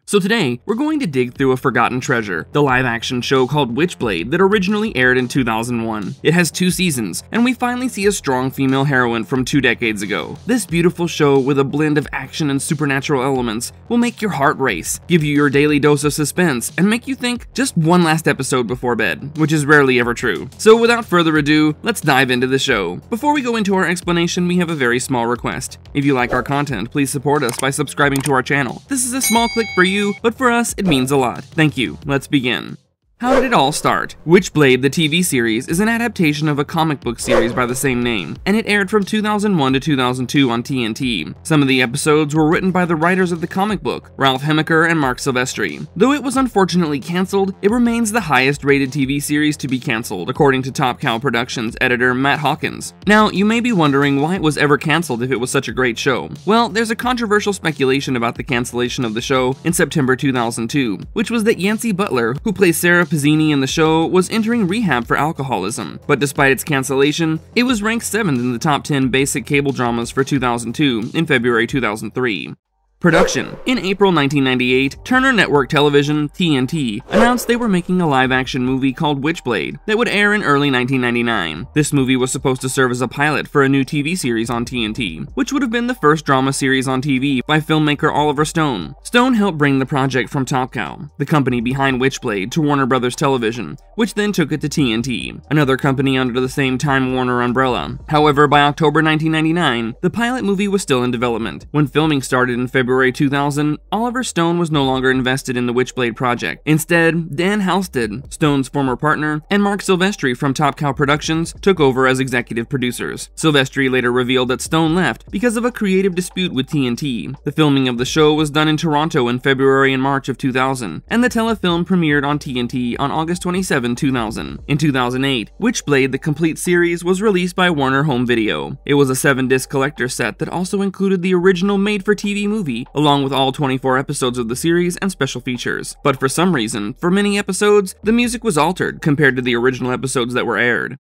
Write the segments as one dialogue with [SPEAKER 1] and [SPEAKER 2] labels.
[SPEAKER 1] So today, we're going to dig through a forgotten treasure, the live-action show called Witchblade that originally aired in 2001. It has 2 seasons, and we finally see a strong female heroine from 2 decades ago. This beautiful show with a blend of action and supernatural elements will make your heart race, give you your daily dose of suspense, and make you think just one last episode before bed, which is rarely ever true. So without further ado, let's dive into the show. Before we go into our explanation, we have a very small request. If you like our content, please support us by subscribing to our channel. This is a small click for you, but for us, it means a lot. Thank you. Let's begin. How did it all start? Witchblade, the TV series, is an adaptation of a comic book series by the same name, and it aired from 2001 to 2002 on TNT. Some of the episodes were written by the writers of the comic book, Ralph Hemmicker and Mark Silvestri. Though it was unfortunately cancelled, it remains the highest rated TV series to be cancelled, according to Top Cow Productions editor Matt Hawkins. Now, you may be wondering why it was ever cancelled if it was such a great show. Well, there's a controversial speculation about the cancellation of the show in September 2002, which was that Yancy Butler, who plays Sarah Pizzini in the show, was entering rehab for alcoholism, but despite its cancellation, it was ranked 7th in the top 10 basic cable dramas for 2002 in February 2003. Production. In April 1998, Turner Network Television, TNT, announced they were making a live-action movie called Witchblade that would air in early 1999. This movie was supposed to serve as a pilot for a new TV series on TNT, which would have been the first drama series on TV by filmmaker Oliver Stone. Stone helped bring the project from Top Cow, the company behind Witchblade, to Warner Brothers Television, which then took it to TNT, another company under the same Time Warner umbrella. However, by October 1999, the pilot movie was still in development. When filming started in February 2000, Oliver Stone was no longer invested in the Witchblade project. Instead, Dan Halstead, Stone's former partner, and Mark Silvestri from Top Cow Productions took over as executive producers. Silvestri later revealed that Stone left because of a creative dispute with TNT. The filming of the show was done in Toronto in February and March of 2000, and the telefilm premiered on TNT on August 27, 2000. In 2008, Witchblade, the complete series, was released by Warner Home Video. It was a 7-disc collector set that also included the original made-for-TV movie, along with all 24 episodes of the series and special features. But for some reason, for many episodes, the music was altered compared to the original episodes that were aired.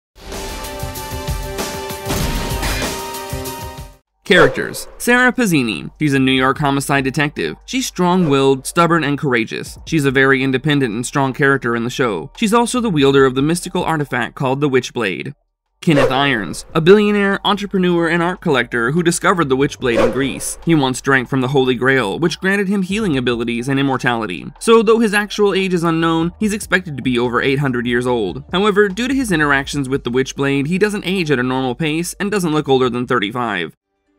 [SPEAKER 1] Characters. Sarah Pizzini. She's a New York homicide detective. She's strong-willed, stubborn, and courageous. She's a very independent and strong character in the show. She's also the wielder of the mystical artifact called the Witchblade. Kenneth Irons, a billionaire, entrepreneur, and art collector who discovered the Witchblade in Greece. He once drank from the Holy Grail, which granted him healing abilities and immortality. So though his actual age is unknown, he's expected to be over 800 years old. However, due to his interactions with the Witchblade, he doesn't age at a normal pace and doesn't look older than 35.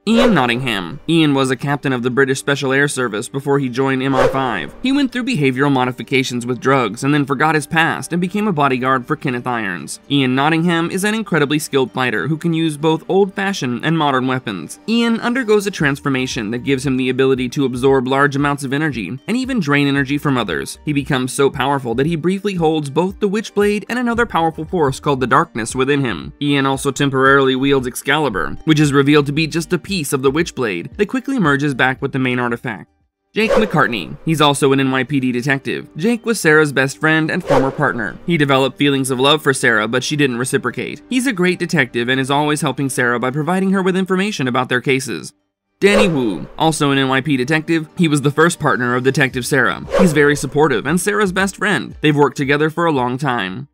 [SPEAKER 1] Ian Nottingham. Ian was a captain of the British Special Air Service before he joined MI5. He went through behavioral modifications with drugs and then forgot his past and became a bodyguard for Kenneth Irons. Ian Nottingham is an incredibly skilled fighter who can use both old-fashioned and modern weapons. Ian undergoes a transformation that gives him the ability to absorb large amounts of energy and even drain energy from others. He becomes so powerful that he briefly holds both the Witchblade and another powerful force called the Darkness within him. Ian also temporarily wields Excalibur, which is revealed to be just a piece of the Witchblade that quickly merges back with the main artifact. Jake McCartney. He's also an NYPD detective. Jake was Sarah's best friend and former partner. He developed feelings of love for Sarah, but she didn't reciprocate. He's a great detective and is always helping Sarah by providing her with information about their cases. Danny Wu, also an NYPD detective, he was the first partner of Detective Sarah. He's very supportive and Sarah's best friend. They've worked together for a long time.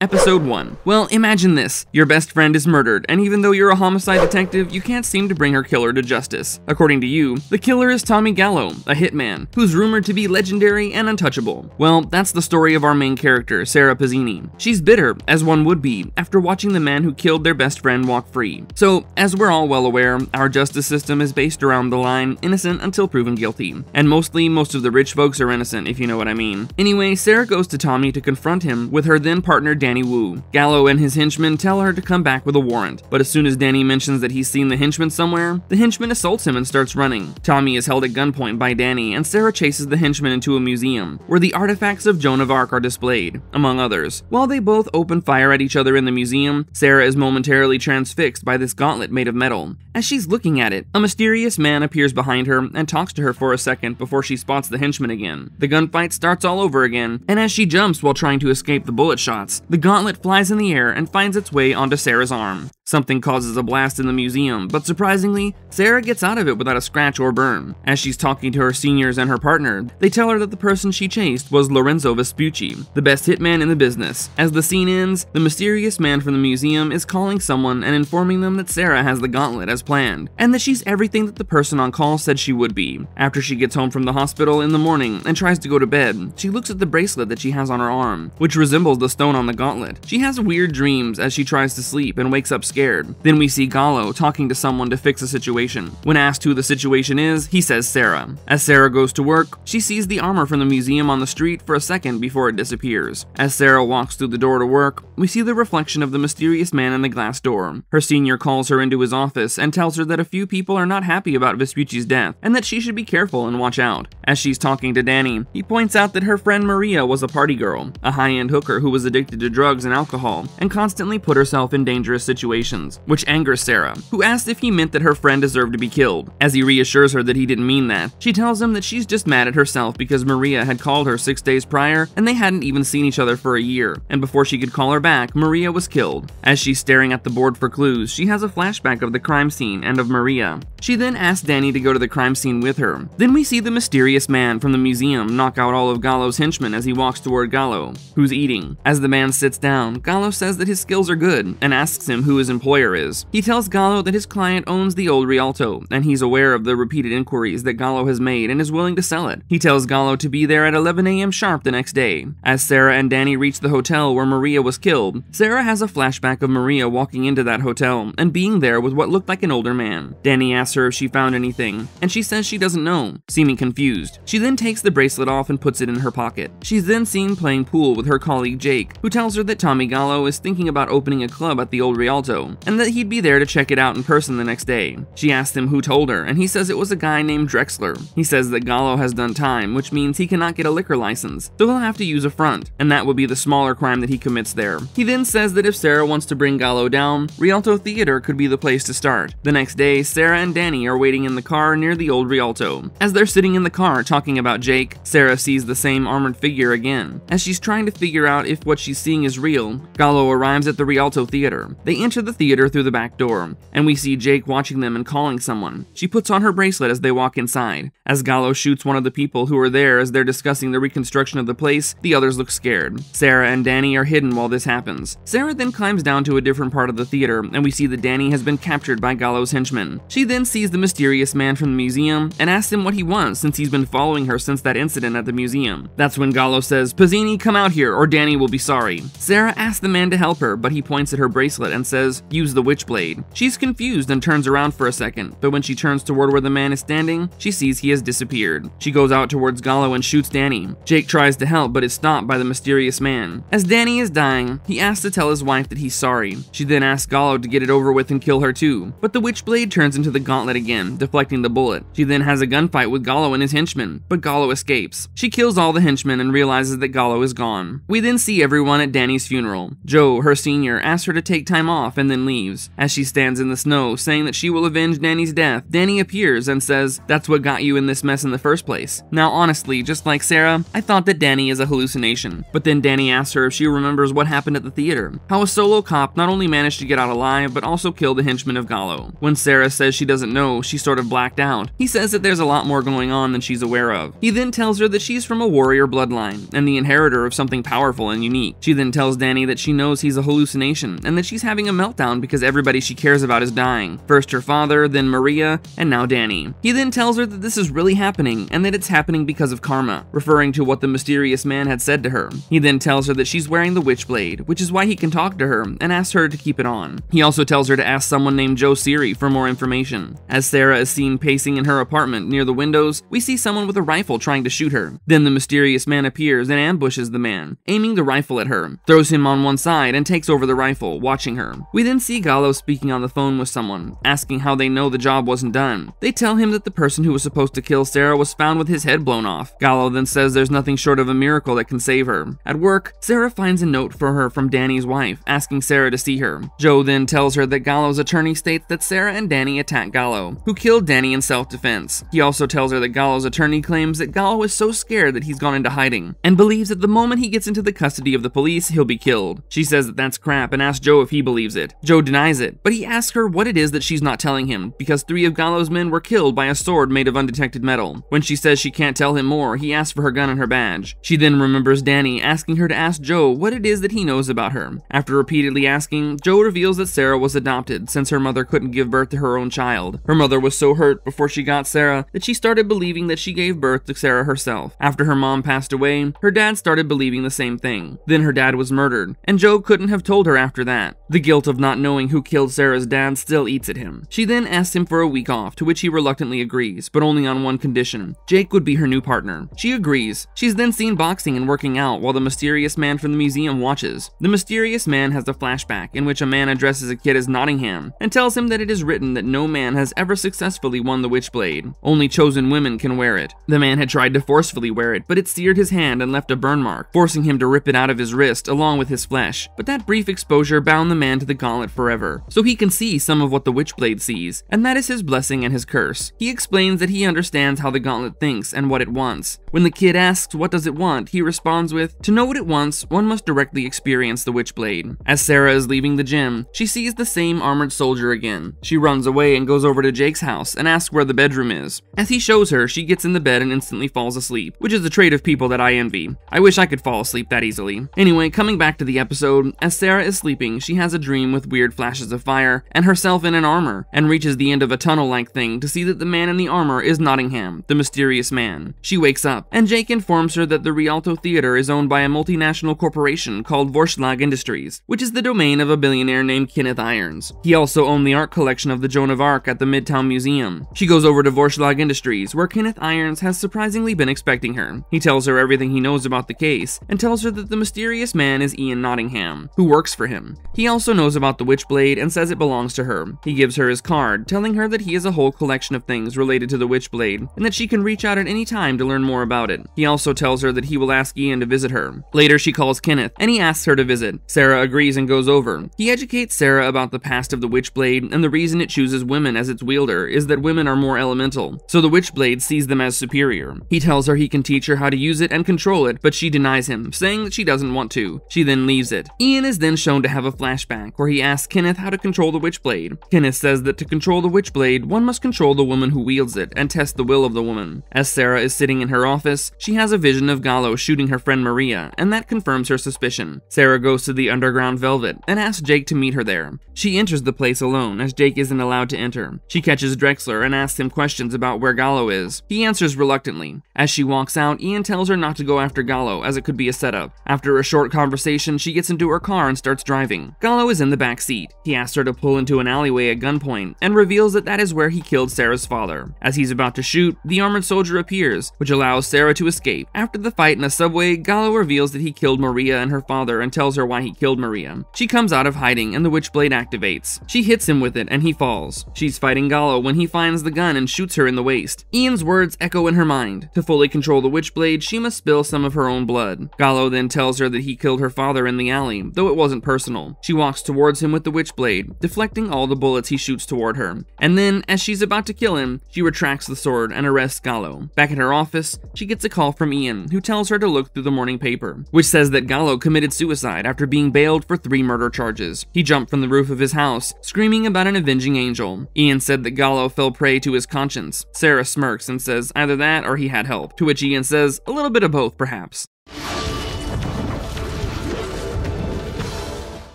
[SPEAKER 1] Episode 1. Well, imagine this. Your best friend is murdered, and even though you're a homicide detective, you can't seem to bring her killer to justice. According to you, the killer is Tommy Gallo, a hitman, who's rumored to be legendary and untouchable. Well, that's the story of our main character, Sarah Pizzini. She's bitter, as one would be, after watching the man who killed their best friend walk free. So, as we're all well aware, our justice system is based around the line, innocent until proven guilty. And most of the rich folks are innocent, if you know what I mean. Anyway, Sarah goes to Tommy to confront him with her then partner Danny Wu. Gallo and his henchmen tell her to come back with a warrant, but as soon as Danny mentions that he's seen the henchman somewhere, the henchman assaults him and starts running. Tommy is held at gunpoint by Danny, and Sarah chases the henchman into a museum, where the artifacts of Joan of Arc are displayed, among others. While they both open fire at each other in the museum, Sarah is momentarily transfixed by this gauntlet made of metal. As she's looking at it, a mysterious man appears behind her and talks to her for a second before she spots the henchman again. The gunfight starts all over again, and as she jumps while trying to escape the bullet shots, the The gauntlet flies in the air and finds its way onto Sarah's arm. Something causes a blast in the museum, but surprisingly, Sarah gets out of it without a scratch or burn. As she's talking to her seniors and her partner, they tell her that the person she chased was Lorenzo Vespucci, the best hitman in the business. As the scene ends, the mysterious man from the museum is calling someone and informing them that Sarah has the gauntlet as planned, and that she's everything that the person on call said she would be. After she gets home from the hospital in the morning and tries to go to bed, she looks at the bracelet that she has on her arm, which resembles the stone on the gauntlet. She has weird dreams as she tries to sleep and wakes up scared. Then we see Gallo talking to someone to fix a situation. When asked who the situation is, he says Sarah. As Sarah goes to work, she sees the armor from the museum on the street for a second before it disappears. As Sarah walks through the door to work, we see the reflection of the mysterious man in the glass door. Her senior calls her into his office and tells her that a few people are not happy about Vespucci's death and that she should be careful and watch out. As she's talking to Danny, he points out that her friend Maria was a party girl, a high-end hooker who was addicted to drugs and alcohol and constantly put herself in dangerous situations, which angers Sarah, who asks if he meant that her friend deserved to be killed. As he reassures her that he didn't mean that, she tells him that she's just mad at herself because Maria had called her 6 days prior and they hadn't even seen each other for a year, and before she could call her back, Maria was killed. As she's staring at the board for clues, she has a flashback of the crime scene and of Maria. She then asks Danny to go to the crime scene with her. Then we see the mysterious man from the museum knock out all of Gallo's henchmen as he walks toward Gallo, who's eating. As the man sits down, Gallo says that his skills are good and asks him who his employer is. He tells Gallo that his client owns the old Rialto, and he's aware of the repeated inquiries that Gallo has made and is willing to sell it. He tells Gallo to be there at 11 a.m. sharp the next day. As Sarah and Danny reach the hotel where Maria was killed, Sarah has a flashback of Maria walking into that hotel and being there with what looked like an older man. Danny asks her if she found anything, and she says she doesn't know, seeming confused. She then takes the bracelet off and puts it in her pocket. She's then seen playing pool with her colleague Jake, who tells her that Tommy Gallo is thinking about opening a club at the old Rialto, and that he'd be there to check it out in person the next day. She asks him who told her, and he says it was a guy named Drexler. He says that Gallo has done time, which means he cannot get a liquor license, so he'll have to use a front, and that would be the smaller crime that he commits there. He then says that if Sarah wants to bring Gallo down, Rialto Theater could be the place to start. The next day, Sarah and Danny are waiting in the car near the old Rialto. As they're sitting in the car talking about Jake, Sarah sees the same armored figure again. As she's trying to figure out if what she's seeing is real, Gallo arrives at the Rialto Theater. They enter the theater through the back door, and we see Jake watching them and calling someone. She puts on her bracelet as they walk inside. As Gallo shoots one of the people who are there as they're discussing the reconstruction of the place, the others look scared. Sarah and Danny are hidden while this happens. Sarah then climbs down to a different part of the theater, and we see that Danny has been captured by Gallo's henchmen. She then sees the mysterious man from the museum and asks him what he wants since he's been following her since that incident at the museum. That's when Gallo says, "Pizzini, come out here or Danny will be sorry." Sarah asks the man to help her, but he points at her bracelet and says, "Use the Witchblade." She's confused and turns around for a second, but when she turns toward where the man is standing, she sees he has disappeared. She goes out towards Gallo and shoots Danny. Jake tries to help, but is stopped by the mysterious man. As Danny is dying, he asks to tell his wife that he's sorry. She then asks Gallo to get it over with and kill her too, but the Witchblade turns into the gauntlet again, deflecting the bullet. She then has a gunfight with Gallo and his henchmen, but Gallo escapes. She kills all the henchmen and realizes that Gallo is gone. We then see everyone at Danny's funeral. Joe, her senior, asks her to take time off and then leaves. As she stands in the snow, saying that she will avenge Danny's death, Danny appears and says, "That's what got you in this mess in the first place." Now honestly, just like Sarah, I thought that Danny is a hallucination, but then Danny asks her if she remembers what happened at the theater, how a solo cop not only managed to get out alive, but also kill the henchmen of Gallo. When Sarah says she doesn't know, she sort of blacked out. He says that there's a lot more going on than she's aware of. He then tells her that she's from a warrior bloodline, and the inheritor of something powerful and unique. She then tells Danny that she knows he's a hallucination, and that she's having a meltdown because everybody she cares about is dying. First her father, then Maria, and now Danny. He then tells her that this is really happening, and that it's happening because of karma, referring to what the mysterious man had said to her. He then tells her that she's wearing the Witchblade, which is why he can talk to her, and asks her to keep it on. He also tells her to ask someone named Joe Siri for more information. As Sarah is seen pacing in her apartment near the windows, we see someone with a rifle trying to shoot her. Then the mysterious man appears and ambushes the man, aiming the rifle at her, throws him on one side and takes over the rifle, watching her. We then see Gallo speaking on the phone with someone, asking how they know the job wasn't done. They tell him that the person who was supposed to kill Sarah was found with his head blown off. Gallo then says there's nothing short of a miracle that can save her. At work, Sarah finds a note for her from Danny's wife, asking Sarah to see her. Joe then tells her that Gallo's attorney states that Sarah and Danny attacked Gallo, who killed Danny in self-defense. He also tells her that Gallo's attorney claims that Gallo is so scared that he's gone into hiding, and believes that the moment he gets into the custody of the police, thinks he'll be killed. She says that that's crap and asks Joe if he believes it. Joe denies it, but he asks her what it is that she's not telling him, because 3 of Gallo's men were killed by a sword made of undetected metal. When she says she can't tell him more, he asks for her gun and her badge. She then remembers Danny asking her to ask Joe what it is that he knows about her. After repeatedly asking, Joe reveals that Sarah was adopted since her mother couldn't give birth to her own child. Her mother was so hurt before she got Sarah that she started believing that she gave birth to Sarah herself. After her mom passed away, her dad started believing the same thing. Then her dad was murdered, and Joe couldn't have told her after that. The guilt of not knowing who killed Sarah's dad still eats at him. She then asks him for a week off, to which he reluctantly agrees, but only on one condition: Jake would be her new partner. She agrees. She's then seen boxing and working out while the mysterious man from the museum watches. The mysterious man has a flashback in which a man addresses a kid as Nottingham and tells him that it is written that no man has ever successfully won the Witchblade. Only chosen women can wear it. The man had tried to forcefully wear it, but it seared his hand and left a burn mark, forcing him to rip it out of his wrist along with his flesh. But that brief exposure bound the man to the gauntlet forever, so he can see some of what the Witchblade sees, and that is his blessing and his curse. He explains that he understands how the gauntlet thinks and what it wants. When the kid asks what does it want, he responds with, "To know what it wants, one must directly experience the Witchblade." As Sarah is leaving the gym, she sees the same armored soldier again. She runs away and goes over to Jake's house and asks where the bedroom is. As he shows her, she gets in the bed and instantly falls asleep, which is a trait of people that I envy. I wish I could fall asleep that easily. Anyway, coming back to the episode, as Sarah is sleeping, she has a dream with weird flashes of fire and herself in an armor, and reaches the end of a tunnel-like thing to see that the man in the armor is Nottingham, the mysterious man. She wakes up, and Jake informs her that the Rialto Theater is owned by a multinational corporation called Witchblade Industries, which is the domain of a billionaire named Kenneth Irons. He also owned the art collection of the Joan of Arc at the Midtown Museum. She goes over to Witchblade Industries, where Kenneth Irons has surprisingly been expecting her. He tells her everything he knows about the case, and tells her that the mysterious man is Ian Nottingham, who works for him. He also knows about the Witchblade and says it belongs to her. He gives her his card, telling her that he has a whole collection of things related to the Witchblade, and that she can reach out at any time to learn more about it. He also tells her that he will ask Ian to visit her. Later, she calls Kenneth, and he asks her to visit. Sarah agrees and goes over. He educates Sarah about the past of the Witchblade, and the reason it chooses women as its wielder is that women are more elemental, so the Witchblade sees them as superior. He tells her he can teach her how to use it and control it, but she denies him, saying that she doesn't want to. She then leaves it. Ian is then shown to have a flashback where he asks Kenneth how to control the Witchblade. Kenneth says that to control the Witchblade, one must control the woman who wields it and test the will of the woman. As Sarah is sitting in her office, she has a vision of Gallo shooting her friend Maria, and that confirms her suspicion. Sarah goes to the underground Velvet and asks Jake to meet her there. She enters the place alone, as Jake isn't allowed to enter. She catches Drexler and asks him questions about where Gallo is. He answers reluctantly. As she walks out, Ian tells her not to go after Gallo, as it could be a setup. After a short conversation, she gets into her car and starts driving. Gallo is in the back seat. He asks her to pull into an alleyway at gunpoint, and reveals that that is where he killed Sarah's father. As he's about to shoot, the armored soldier appears, which allows Sarah to escape. After the fight in a subway, Gallo reveals that he killed Maria and her father and tells her why he killed Maria. She comes out of hiding and the Witchblade activates. She hits him with it and he falls. She's fighting Gallo when he finds the gun and shoots her in the waist. Ian's words echo in her mind. To fully control the Witchblade, she must spill some of her own blood. Gallo then tells her that he killed her father in the alley, though it wasn't personal. She walks towards him with the Witchblade, deflecting all the bullets he shoots toward her. And then, as she's about to kill him, she retracts the sword and arrests Gallo. Back at her office, she gets a call from Ian, who tells her to look through the morning paper, which says that Gallo committed suicide after being bailed for 3 murder charges. He jumped from the roof of his house, screaming about an avenging angel. Ian said that Gallo fell prey to his conscience. Sarah smirks and says either that or he had help, to which Ian says a little bit of both, perhaps.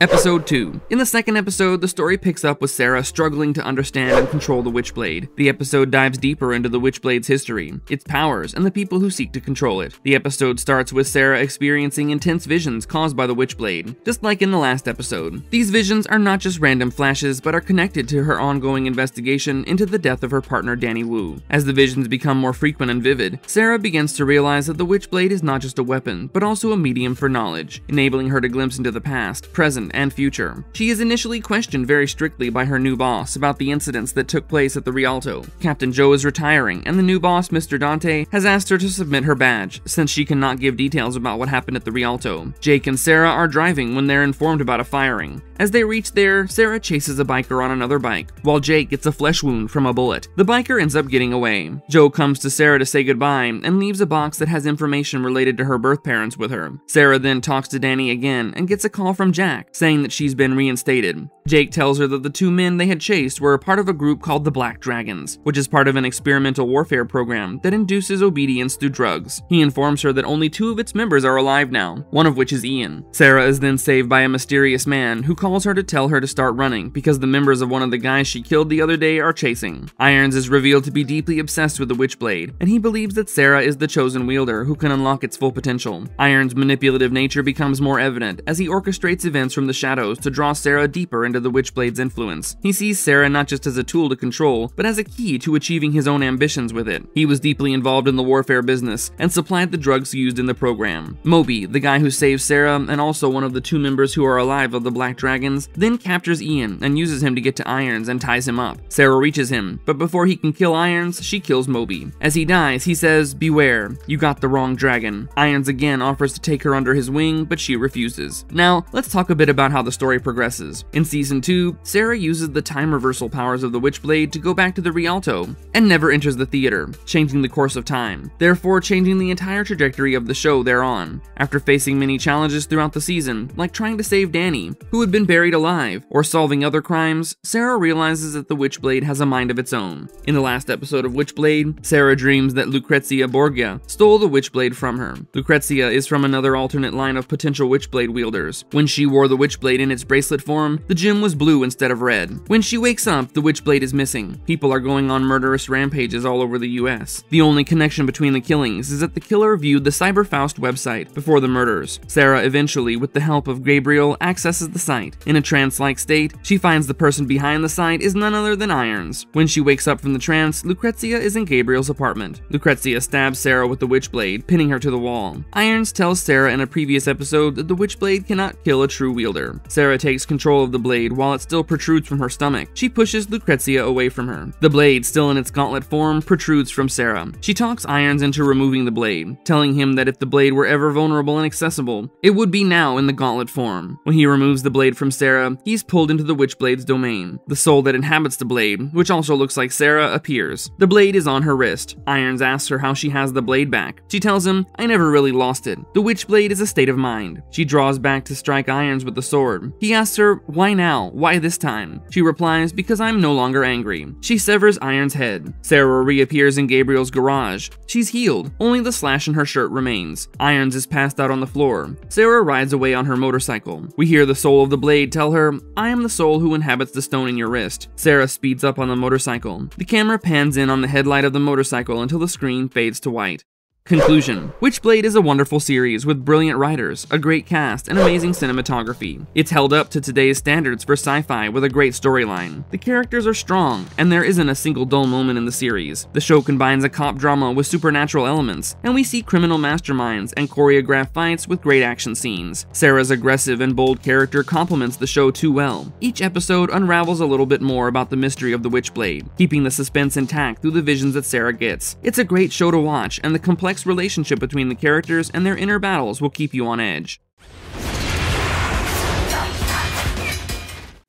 [SPEAKER 1] Episode 2. In the second episode, the story picks up with Sarah struggling to understand and control the Witchblade. The episode dives deeper into the Witchblade's history, its powers, and the people who seek to control it. The episode starts with Sarah experiencing intense visions caused by the Witchblade, just like in the last episode. These visions are not just random flashes, but are connected to her ongoing investigation into the death of her partner Danny Wu. As the visions become more frequent and vivid, Sarah begins to realize that the Witchblade is not just a weapon, but also a medium for knowledge, enabling her to glimpse into the past, present, present and future. She is initially questioned very strictly by her new boss about the incidents that took place at the Rialto. Captain Joe is retiring, and the new boss, Mr. Dante, has asked her to submit her badge, since she cannot give details about what happened at the Rialto. Jake and Sarah are driving when they're informed about a firing. As they reach there, Sarah chases a biker on another bike, while Jake gets a flesh wound from a bullet. The biker ends up getting away. Joe comes to Sarah to say goodbye, and leaves a box that has information related to her birth parents with her. Sarah then talks to Danny again, and gets a call from Jack, saying that she's been reinstated. Jake tells her that the two men they had chased were a part of a group called the Black Dragons, which is part of an experimental warfare program that induces obedience through drugs. He informs her that only 2 of its members are alive now, one of which is Ian. Sarah is then saved by a mysterious man who calls her to tell her to start running because the members of one of the guys she killed the other day are chasing. Irons is revealed to be deeply obsessed with the Witchblade, and he believes that Sarah is the chosen wielder who can unlock its full potential. Irons' manipulative nature becomes more evident as he orchestrates events from the shadows to draw Sarah deeper into the Witchblade's influence. He sees Sarah not just as a tool to control, but as a key to achieving his own ambitions with it. He was deeply involved in the warfare business and supplied the drugs used in the program. Moby, the guy who saves Sarah and also one of the 2 members who are alive of the Black Dragons, then captures Ian and uses him to get to Irons and ties him up. Sarah reaches him, but before he can kill Irons, she kills Moby. As he dies, he says, "Beware, you got the wrong dragon." Irons again offers to take her under his wing, but she refuses. Now, let's talk a bit about how the story progresses. In Season 2, Sarah uses the time reversal powers of the Witchblade to go back to the Rialto, and never enters the theater, changing the course of time, therefore changing the entire trajectory of the show thereon. After facing many challenges throughout the season, like trying to save Danny, who had been buried alive, or solving other crimes, Sarah realizes that the Witchblade has a mind of its own. In the last episode of Witchblade, Sarah dreams that Lucrezia Borgia stole the Witchblade from her. Lucrezia is from another alternate line of potential Witchblade wielders. When she wore the Witchblade in its bracelet form, the gem was blue instead of red. When she wakes up, the Witchblade is missing. People are going on murderous rampages all over the US. The only connection between the killings is that the killer viewed the Cyberfaust website before the murders. Sarah eventually, with the help of Gabriel, accesses the site. In a trance-like state, she finds the person behind the site is none other than Irons. When she wakes up from the trance, Lucrezia is in Gabriel's apartment. Lucrezia stabs Sarah with the Witchblade, pinning her to the wall. Irons tells Sarah in a previous episode that the Witchblade cannot kill a true wielder. Sarah takes control of the blade while it still protrudes from her stomach. She pushes Lucrezia away from her. The blade, still in its gauntlet form, protrudes from Sarah. She talks Irons into removing the blade, telling him that if the blade were ever vulnerable and accessible, it would be now in the gauntlet form. When he removes the blade from Sarah, he's pulled into the Witchblade's domain. The soul that inhabits the blade, which also looks like Sarah, appears. The blade is on her wrist. Irons asks her how she has the blade back. She tells him, "I never really lost it. The Witchblade is a state of mind." She draws back to strike Irons with the sword. He asks her, "Why now? Why this time?" She replies, "Because I'm no longer angry." She severs Irons' head. Sarah reappears in Gabriel's garage. She's healed. Only the slash in her shirt remains. Irons is passed out on the floor. Sarah rides away on her motorcycle. We hear the soul of the blade tell her, "I am the soul who inhabits the stone in your wrist." Sarah speeds up on the motorcycle. The camera pans in on the headlight of the motorcycle until the screen fades to white. Conclusion. Witchblade is a wonderful series with brilliant writers, a great cast, and amazing cinematography. It's held up to today's standards for sci-fi with a great storyline. The characters are strong, and there isn't a single dull moment in the series. The show combines a cop drama with supernatural elements, and we see criminal masterminds and choreographed fights with great action scenes. Sarah's aggressive and bold character complements the show too well. Each episode unravels a little bit more about the mystery of the Witchblade, keeping the suspense intact through the visions that Sarah gets. It's a great show to watch, and the complex relationship between the characters and their inner battles will keep you on edge.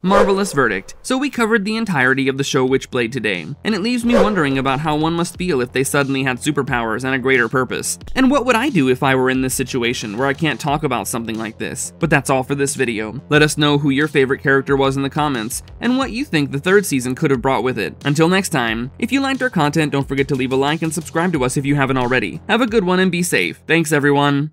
[SPEAKER 1] Marvelous verdict. So we covered the entirety of the show Witchblade today, and it leaves me wondering about how one must feel if they suddenly had superpowers and a greater purpose. And what would I do if I were in this situation where I can't talk about something like this? But that's all for this video. Let us know who your favorite character was in the comments, and what you think the third season could have brought with it. Until next time, if you liked our content, don't forget to leave a like and subscribe to us if you haven't already. Have a good one and be safe. Thanks everyone.